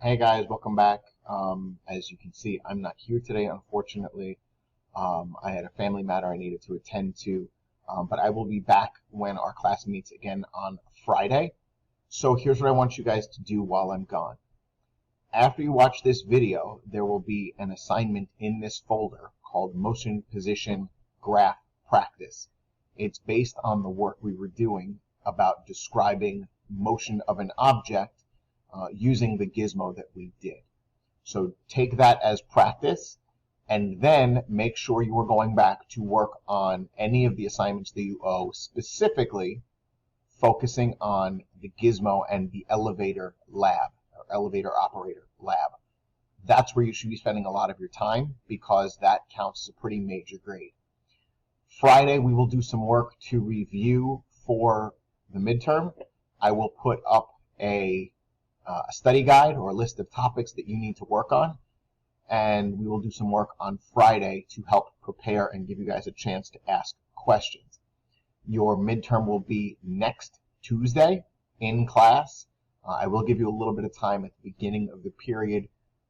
Hey guys, welcome back. As you can see, I'm not here today, unfortunately. I had a family matter I needed to attend to, but I will be back when our class meets again on Friday. So here's what I want you guys to do while I'm gone. After you watch this video, there will be an assignment in this folder called Motion Position Graph Practice. It's based on the work we were doing about describing motion of an object using the gizmo that we did. So take that as practice, and then make sure you are going back to work on any of the assignments that you owe, specifically focusing on the gizmo and the elevator lab, or elevator operator lab. That's where you should be spending a lot of your time because that counts as a pretty major grade. Friday, we will do some work to review for the midterm. I will put up a study guide or a list of topics that you need to work on, and we will do some work on Friday to help prepare and give you guys a chance to ask questions. Your midterm will be next Tuesday in class. I will give you a little bit of time at the beginning of the period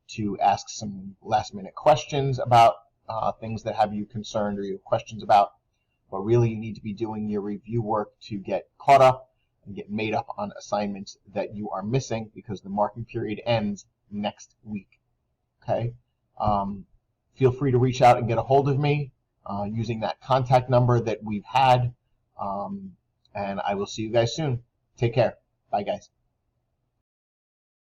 to ask some last minute questions about things that have you concerned or you have questions about, but really you need to be doing your review work to get caught up and get made up on assignments that you are missing because the marking period ends next week. Okay? Feel free to reach out and get a hold of me using that contact number that we've had, and I will see you guys soon. Take care. Bye, guys.